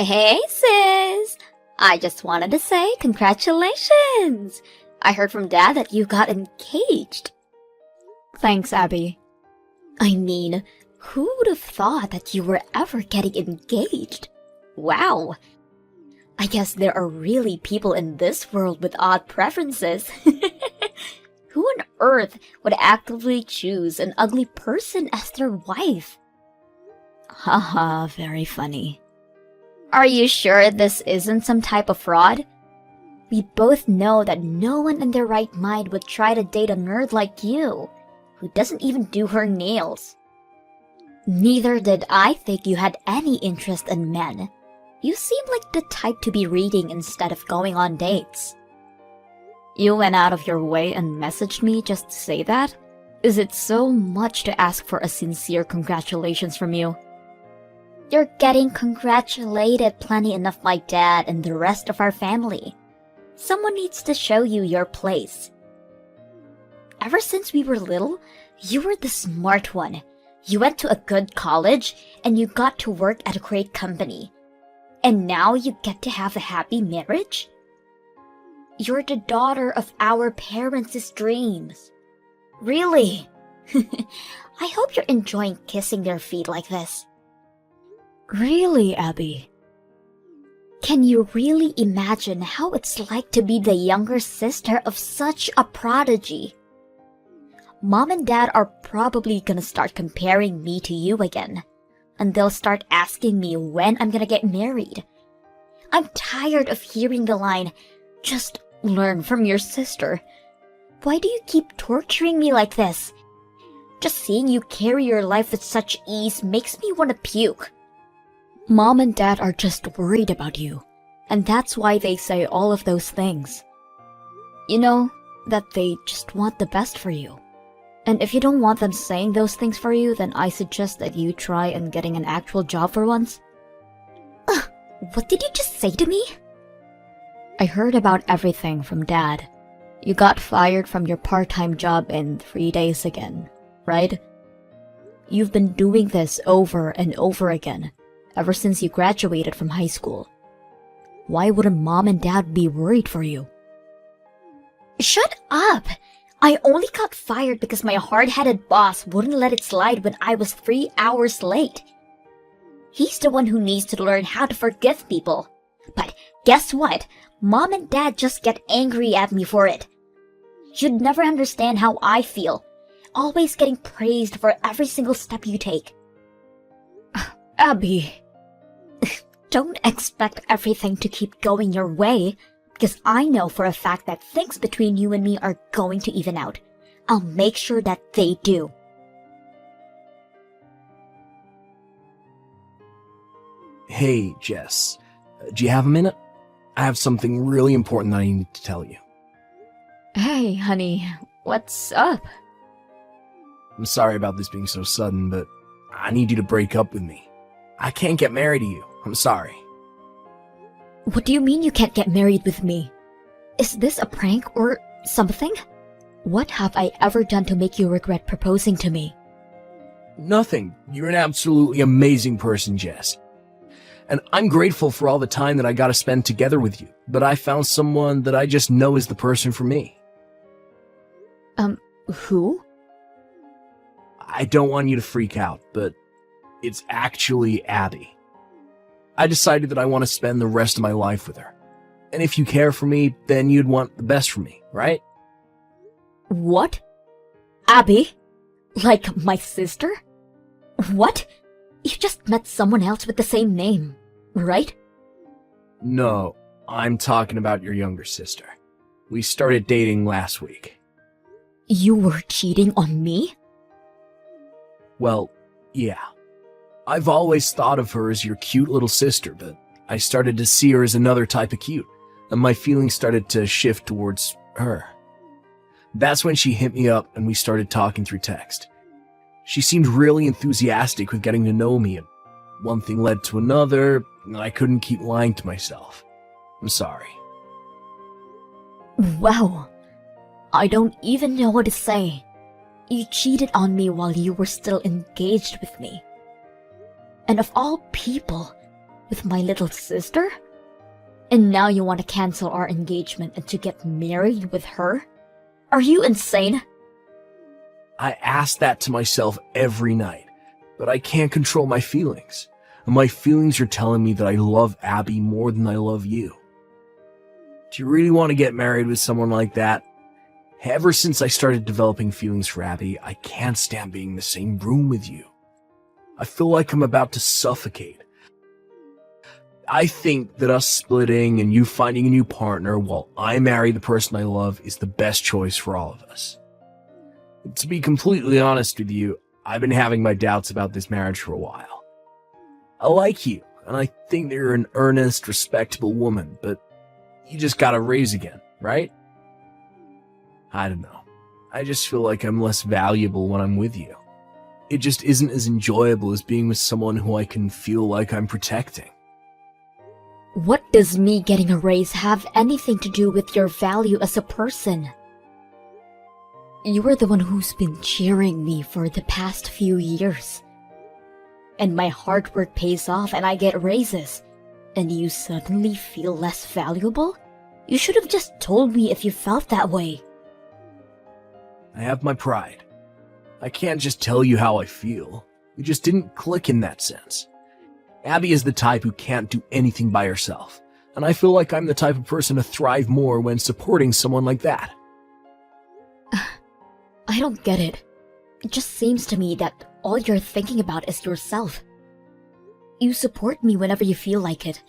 Hey, sis! I just wanted to say congratulations! I heard from Dad that you got engaged. Thanks, Abby. I mean, who would have thought that you were ever getting engaged? Wow! I guess there are really people in this world with odd preferences. Who on earth would actively choose an ugly person as their wife? Haha, very funny. Are you sure this isn't some type of fraud? We both know that no one in their right mind would try to date a nerd like you, who doesn't even do her nails. Neither did I think you had any interest in men. You seem like the type to be reading instead of going on dates. You went out of your way and messaged me just to say that? Is it so much to ask for a sincere congratulations from you? You're getting congratulated plenty enough by Dad and the rest of our family. Someone needs to show you your place. Ever since we were little, you were the smart one. You went to a good college, and you got to work at a great company. And now you get to have a happy marriage? You're the daughter of our parents' dreams. Really? I hope you're enjoying kissing their feet like this. Really, Abby? Can you really imagine how it's like to be the younger sister of such a prodigy? Mom and Dad are probably gonna start comparing me to you again, and they'll start asking me when I'm gonna get married. I'm tired of hearing the line, "Just learn from your sister." Why do you keep torturing me like this? Just seeing you carry your life with such ease makes me want to puke. Mom and Dad are just worried about you, and that's why they say all of those things. You know, that they just want the best for you. And if you don't want them saying those things for you, then I suggest that you try and getting an actual job for once. What did you just say to me? I heard about everything from Dad. You got fired from your part-time job in 3 days again, right? You've been doing this over and over again, ever since you graduated from high school. Why wouldn't Mom and Dad be worried for you? Shut up! I only got fired because my hard-headed boss wouldn't let it slide when I was 3 hours late. He's the one who needs to learn how to forgive people. But guess what? Mom and Dad just get angry at me for it. You'd never understand how I feel, always getting praised for every single step you take. Abby. Don't expect everything to keep going your way, because I know for a fact that things between you and me are going to even out. I'll make sure that they do. Hey, Jess. Do you have a minute? I have something really important that I need to tell you. Hey, honey. What's up? I'm sorry about this being so sudden, but I need you to break up with me. I can't get married to you. I'm sorry. What do you mean you can't get married with me? Is this a prank or something? What have I ever done to make you regret proposing to me? Nothing. You're an absolutely amazing person, Jess. And I'm grateful for all the time that I got to spend together with you, but I found someone that I just know is the person for me. Who? I don't want you to freak out, but it's actually Abby. I decided that I want to spend the rest of my life with her. And if you care for me, then you'd want the best for me, right? What? Abby? Like my sister? What? You just met someone else with the same name, right? No, I'm talking about your younger sister. We started dating last week. You were cheating on me? Well, yeah. I've always thought of her as your cute little sister, but I started to see her as another type of cute, and my feelings started to shift towards her. That's when she hit me up and we started talking through text. She seemed really enthusiastic with getting to know me, and one thing led to another, and I couldn't keep lying to myself. I'm sorry. Wow. I don't even know what to say. You cheated on me while you were still engaged with me. And of all people, with my little sister? And now you want to cancel our engagement and to get married with her? Are you insane? I ask that to myself every night, but I can't control my feelings. And my feelings are telling me that I love Abby more than I love you. Do you really want to get married with someone like that? Ever since I started developing feelings for Abby, I can't stand being in the same room with you. I feel like I'm about to suffocate. I think that us splitting and you finding a new partner while I marry the person I love is the best choice for all of us. To be completely honest with you, I've been having my doubts about this marriage for a while. I like you, and I think that you're an earnest, respectable woman, but you just gotta raise again, right? I don't know. I just feel like I'm less valuable when I'm with you. It just isn't as enjoyable as being with someone who I can feel like I'm protecting. What does me getting a raise have anything to do with your value as a person? You are the one who's been cheering me for the past few years. And my hard work pays off and I get raises. And you suddenly feel less valuable? You should have just told me if you felt that way. I have my pride. I can't just tell you how I feel. We just didn't click in that sense. Abby is the type who can't do anything by herself, and I feel like I'm the type of person to thrive more when supporting someone like that. I don't get it. It just seems to me that all you're thinking about is yourself. You support me whenever you feel like it,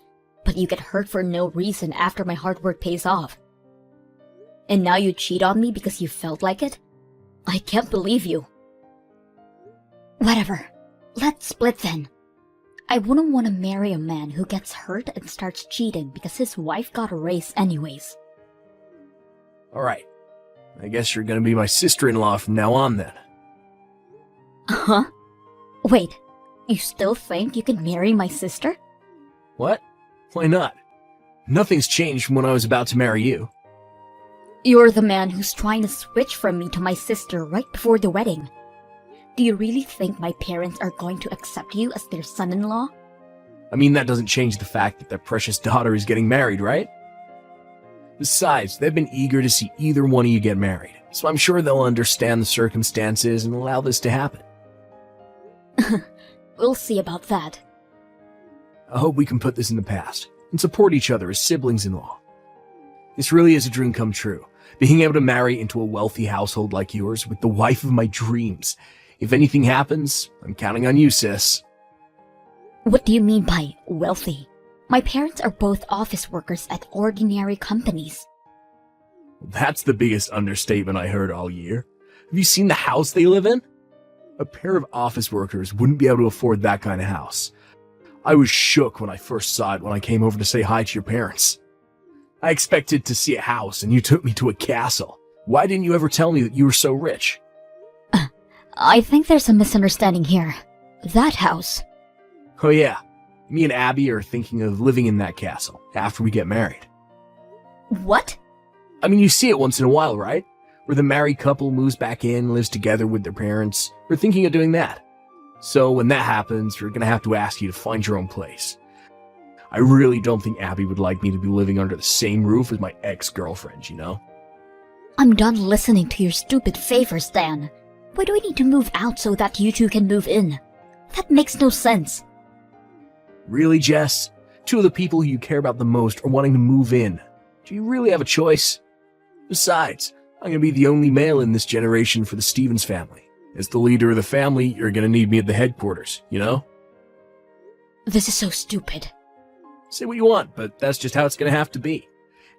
but you get hurt for no reason after my hard work pays off. And now you cheat on me because you felt like it? I can't believe you. Whatever. Let's split then. I wouldn't want to marry a man who gets hurt and starts cheating because his wife got a raise anyways. Alright. I guess you're gonna be my sister-in-law from now on then. Huh? Wait, you still think you can marry my sister? What? Why not? Nothing's changed from when I was about to marry you. You're the man who's trying to switch from me to my sister right before the wedding. Do you really think my parents are going to accept you as their son-in-law? I mean, that doesn't change the fact that their precious daughter is getting married, right? Besides, they've been eager to see either one of you get married, so I'm sure they'll understand the circumstances and allow this to happen. We'll see about that. I hope we can put this in the past and support each other as siblings-in-law. This really is a dream come true, being able to marry into a wealthy household like yours with the wife of my dreams. If anything happens, I'm counting on you, sis. What do you mean by wealthy? My parents are both office workers at ordinary companies. That's the biggest understatement I heard all year. Have you seen the house they live in? A pair of office workers wouldn't be able to afford that kind of house. I was shook when I first saw it when I came over to say hi to your parents. I expected to see a house and you took me to a castle. Why didn't you ever tell me that you were so rich? I think there's a misunderstanding here. That house. Oh yeah, me and Abby are thinking of living in that castle after we get married. What? I mean, you see it once in a while, right? Where the married couple moves back in, lives together with their parents. We're thinking of doing that. So when that happens, we're gonna have to ask you to find your own place. I really don't think Abby would like me to be living under the same roof as my ex-girlfriend, you know? I'm done listening to your stupid favors, Dan. Why do I need to move out so that you two can move in? That makes no sense. Really, Jess? Two of the people who you care about the most are wanting to move in. Do you really have a choice? Besides, I'm gonna be the only male in this generation for the Stevens family. As the leader of the family, you're gonna need me at the headquarters, you know? This is so stupid. Say what you want, but that's just how it's gonna have to be.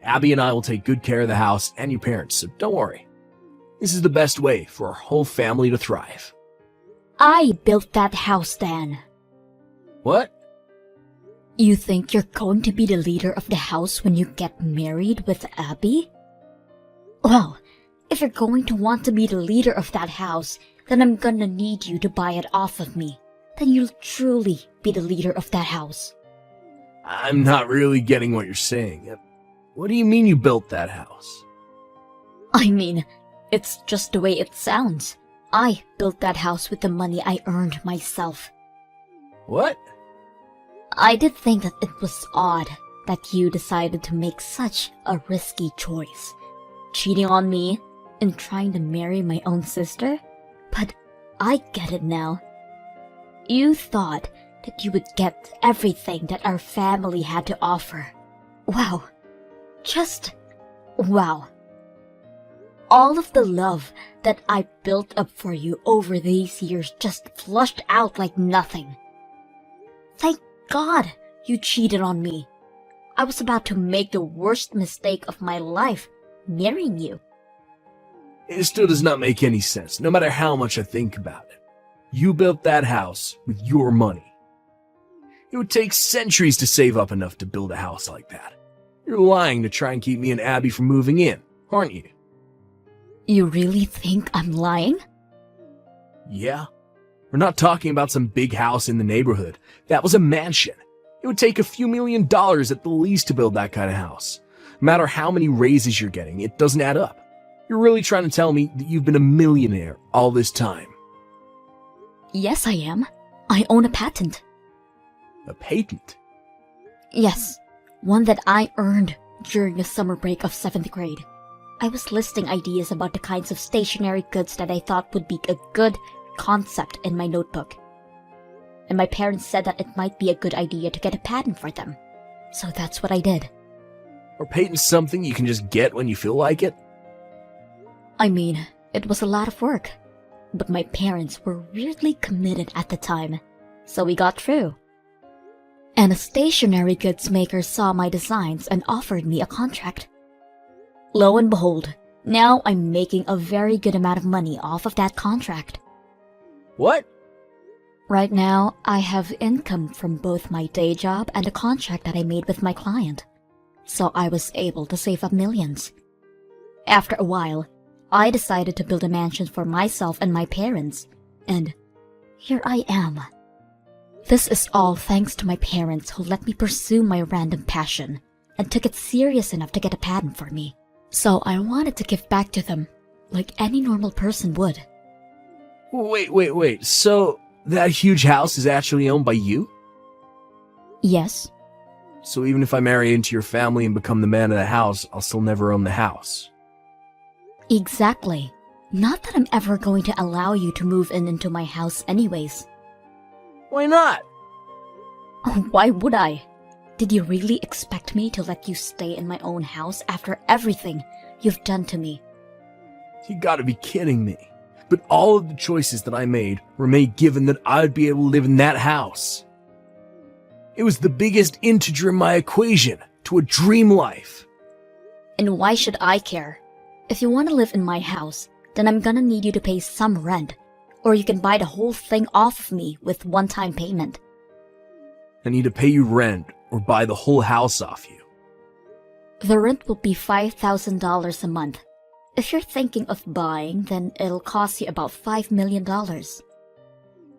Abby and I will take good care of the house and your parents, so don't worry. This is the best way for our whole family to thrive. I built that house, Dan. What? You think you're going to be the leader of the house when you get married with Abby? Well, if you're going to want to be the leader of that house, then I'm gonna need you to buy it off of me. Then you'll truly be the leader of that house. I'm not really getting what you're saying. What do you mean you built that house? I mean, it's just the way it sounds. I built that house with the money I earned myself. What? I did think that it was odd that you decided to make such a risky choice, cheating on me and trying to marry my own sister. But I get it now. You thought that you would get everything that our family had to offer. Wow. Just wow. All of the love that I built up for you over these years just flushed out like nothing. Thank God you cheated on me. I was about to make the worst mistake of my life, marrying you. It still does not make any sense, no matter how much I think about it. You built that house with your money. It would take centuries to save up enough to build a house like that. You're lying to try and keep me and Abby from moving in, aren't you? You really think I'm lying? Yeah. We're not talking about some big house in the neighborhood. That was a mansion. It would take a few $1,000,000 at the least to build that kind of house. No matter how many raises you're getting, it doesn't add up. You're really trying to tell me that you've been a millionaire all this time. Yes, I am. I own a patent. A patent? Yes, one that I earned during the summer break of 7th grade. I was listing ideas about the kinds of stationery goods that I thought would be a good concept in my notebook. And my parents said that it might be a good idea to get a patent for them. So that's what I did. Are patents something you can just get when you feel like it? I mean, it was a lot of work. But my parents were weirdly committed at the time, so we got through. And a stationery goods maker saw my designs and offered me a contract. Lo and behold, now I'm making a very good amount of money off of that contract. What? Right now, I have income from both my day job and the contract that I made with my client. So I was able to save up millions. After a while, I decided to build a mansion for myself and my parents, and here I am. This is all thanks to my parents who let me pursue my random passion and took it serious enough to get a patent for me. So I wanted to give back to them, like any normal person would. Wait. So that huge house is actually owned by you? Yes. So even if I marry into your family and become the man of the house, I'll still never own the house. Exactly. Not that I'm ever going to allow you to move into my house anyways. Why not? Why would I? Did you really expect me to let you stay in my own house after everything you've done to me? You gotta be kidding me. But all of the choices that I made were made given that I'd be able to live in that house. It was the biggest integer in my equation to a dream life. And why should I care? If you want to live in my house, then I'm gonna need you to pay some rent, or you can buy the whole thing off of me with one-time payment. I need to pay you rent or buy the whole house off you. The rent will be $5,000 a month. If you're thinking of buying, then it'll cost you about $5 million.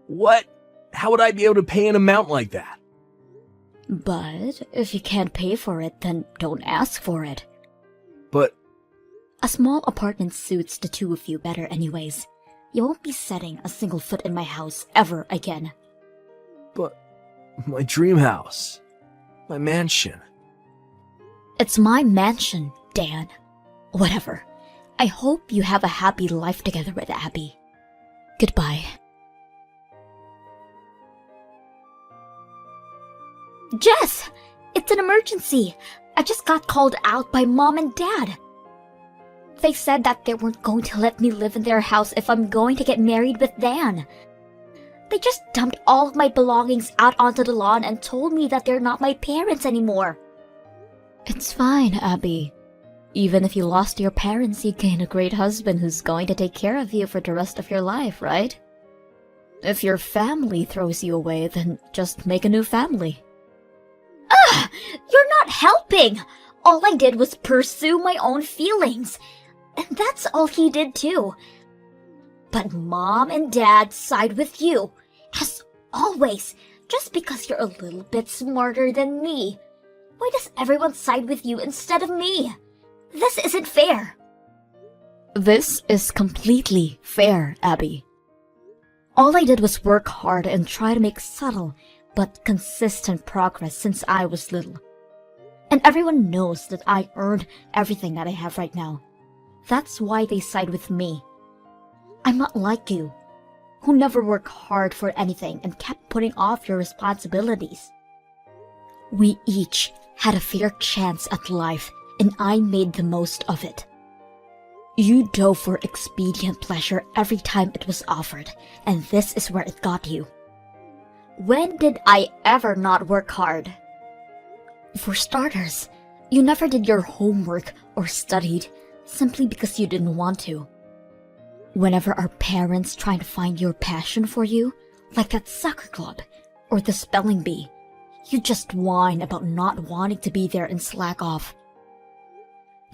What? How would I be able to pay an amount like that? But if you can't pay for it, then don't ask for it. But a small apartment suits the two of you better anyways. You won't be setting a single foot in my house ever again. But my dream house. My mansion. It's my mansion, Dan. Whatever. I hope you have a happy life together with Abby. Goodbye. Jess! It's an emergency! I just got called out by Mom and Dad. They said that they weren't going to let me live in their house if I'm going to get married with Dan. They just dumped all of my belongings out onto the lawn and told me that they're not my parents anymore. It's fine, Abby. Even if you lost your parents, you gain a great husband who's going to take care of you for the rest of your life, right? If your family throws you away, then just make a new family. Ugh! You're not helping! All I did was pursue my own feelings. And that's all he did too. But Mom and Dad side with you, as always, just because you're a little bit smarter than me. Why does everyone side with you instead of me? This isn't fair. This is completely fair, Abby. All I did was work hard and try to make subtle, but consistent progress since I was little. And everyone knows that I earned everything that I have right now. That's why they side with me. I'm not like you, who never worked hard for anything and kept putting off your responsibilities. We each had a fair chance at life, and I made the most of it. You dove for expedient pleasure every time it was offered, and this is where it got you. When did I ever not work hard? For starters, you never did your homework or studied simply because you didn't want to. Whenever our parents tried to find your passion for you, like that soccer club or the spelling bee, you just whine about not wanting to be there and slack off.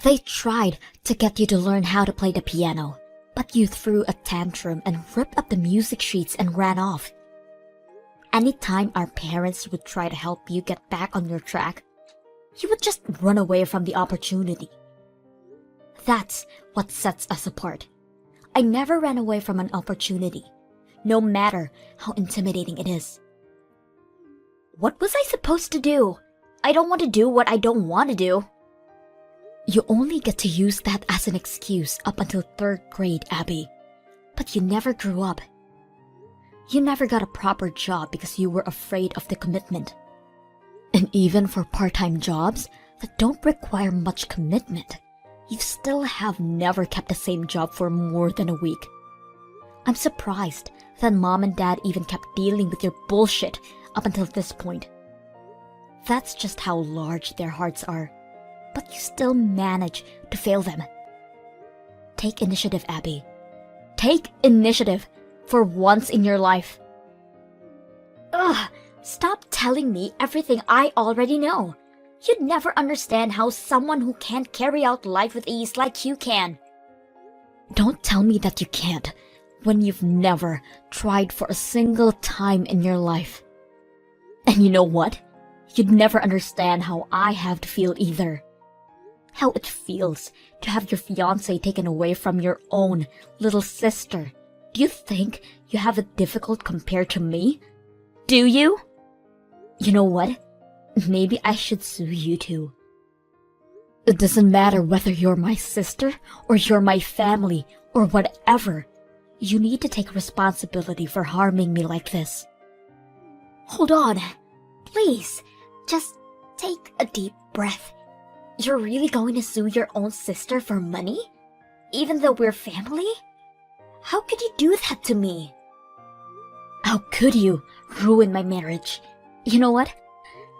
They tried to get you to learn how to play the piano, but you threw a tantrum and ripped up the music sheets and ran off. Anytime our parents would try to help you get back on your track, you would just run away from the opportunity. That's what sets us apart. I never ran away from an opportunity, no matter how intimidating it is. What was I supposed to do? I don't want to do what I don't want to do. You only get to use that as an excuse up until 3rd grade, Abby. But you never grew up. You never got a proper job because you were afraid of the commitment. And even for part-time jobs that don't require much commitment, you still have never kept the same job for more than a week. I'm surprised that Mom and Dad even kept dealing with your bullshit up until this point. That's just how large their hearts are. But you still manage to fail them. Take initiative, Abby. Take initiative for once in your life. Ugh, stop telling me everything I already know. You'd never understand how someone who can't carry out life with ease like you can. Don't tell me that you can't when you've never tried for a single time in your life. And you know what? You'd never understand how I have to feel either. How it feels to have your fiancé taken away from your own little sister. Do you think you have it difficult compared to me? Do you? You know what? Maybe I should sue you too. It doesn't matter whether you're my sister or you're my family or whatever. You need to take responsibility for harming me like this. Hold on. Please, just take a deep breath. You're really going to sue your own sister for money? Even though we're family? How could you do that to me? How could you ruin my marriage? You know what?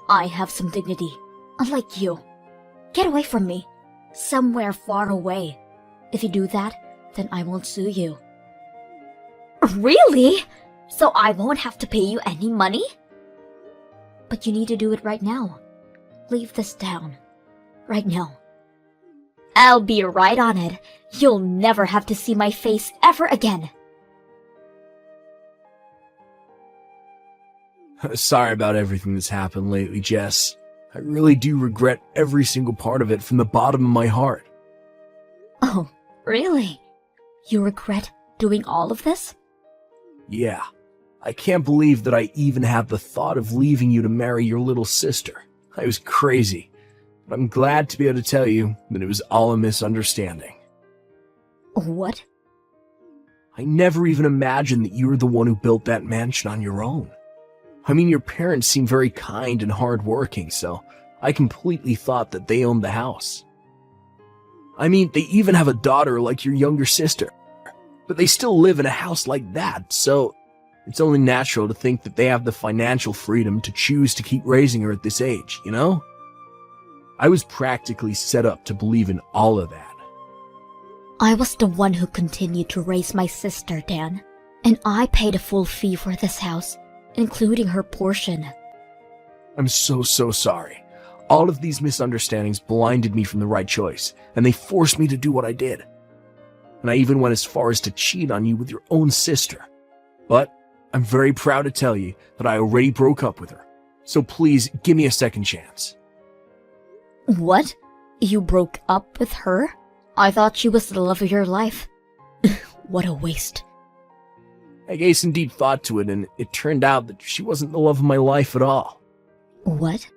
I have some dignity, unlike you. Get away from me, somewhere far away. If you do that, then I won't sue you. Really? So I won't have to pay you any money? But you need to do it right now. Leave this down. Right now. I'll be right on it. You'll never have to see my face ever again. Sorry about everything that's happened lately, Jess. I really do regret every single part of it from the bottom of my heart. Oh, really? You regret doing all of this? Yeah. I can't believe that I even had the thought of leaving you to marry your little sister. I was crazy. But I'm glad to be able to tell you that it was all a misunderstanding. What? I never even imagined that you were the one who built that mansion on your own. I mean, your parents seem very kind and hardworking, so I completely thought that they owned the house. I mean, they even have a daughter like your younger sister, but they still live in a house like that, so it's only natural to think that they have the financial freedom to choose to keep raising her at this age, you know? I was practically set up to believe in all of that. I was the one who continued to raise my sister, Dan, and I paid a full fee for this house, including her portion. I'm so sorry. All of these misunderstandings blinded me from the right choice, and they forced me to do what I did. And I even went as far as to cheat on you with your own sister. But I'm very proud to tell you that I already broke up with her. So please, give me a second chance. What? You broke up with her? I thought she was the love of your life. What a waste. I gave some deep thought to it, and it turned out that she wasn't the love of my life at all. What?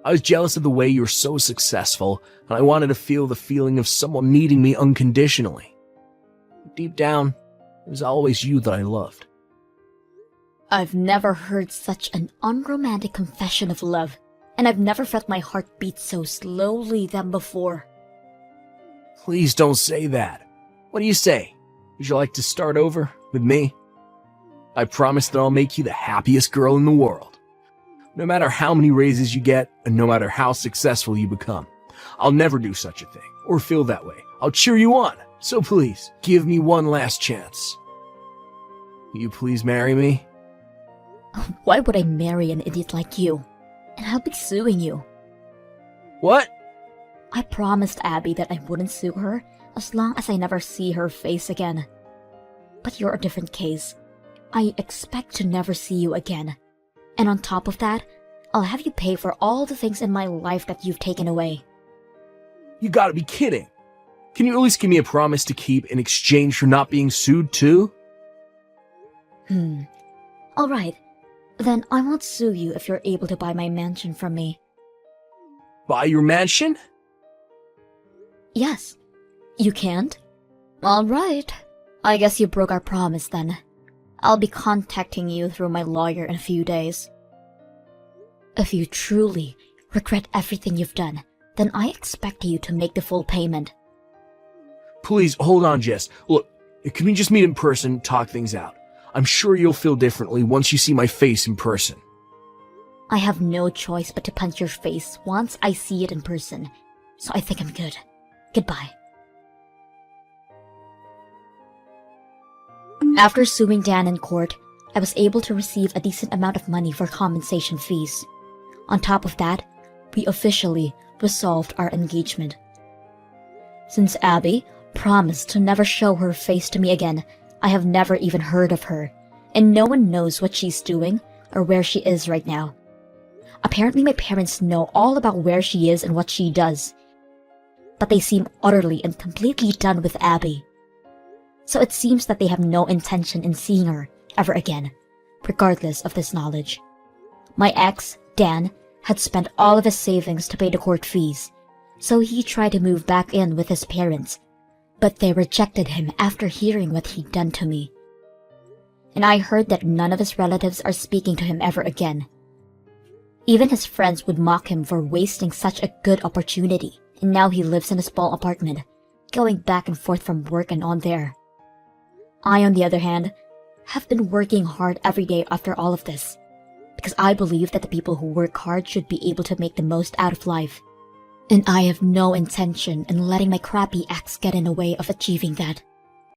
I was jealous of the way you were so successful, and I wanted to feel the feeling of someone needing me unconditionally. Deep down, it was always you that I loved. I've never heard such an unromantic confession of love, and I've never felt my heart beat so slowly than before. Please don't say that. What do you say? Would you like to start over with me? I promise that I'll make you the happiest girl in the world. No matter how many raises you get, and no matter how successful you become, I'll never do such a thing, or feel that way. I'll cheer you on, so please, give me one last chance. Will you please marry me? Why would I marry an idiot like you? And I'll be suing you. What? I promised Abby that I wouldn't sue her as long as I never see her face again. But you're a different case. I expect to never see you again. And on top of that, I'll have you pay for all the things in my life that you've taken away. You gotta be kidding. Can you at least give me a promise to keep in exchange for not being sued too? Alright. Then I won't sue you if you're able to buy my mansion from me. Buy your mansion? Yes. You can't? Alright. I guess you broke our promise then. I'll be contacting you through my lawyer in a few days. If you truly regret everything you've done, then I expect you to make the full payment. Please, hold on, Jess. Look, can we just meet in person, talk things out? I'm sure you'll feel differently once you see my face in person. I have no choice but to punch your face once I see it in person, so I think I'm good. Goodbye. After suing Dan in court, I was able to receive a decent amount of money for compensation fees. On top of that, we officially resolved our engagement. Since Abby promised to never show her face to me again, I have never even heard of her, and no one knows what she's doing or where she is right now. Apparently my parents know all about where she is and what she does, but they seem utterly and completely done with Abby. So it seems that they have no intention in seeing her ever again, regardless of this knowledge. My ex, Dan, had spent all of his savings to pay the court fees, so he tried to move back in with his parents, but they rejected him after hearing what he'd done to me. And I heard that none of his relatives are speaking to him ever again. Even his friends would mock him for wasting such a good opportunity, and now he lives in a small apartment, going back and forth from work and on there. I, on the other hand, have been working hard every day after all of this, because I believe that the people who work hard should be able to make the most out of life. And I have no intention in letting my crappy ex get in the way of achieving that.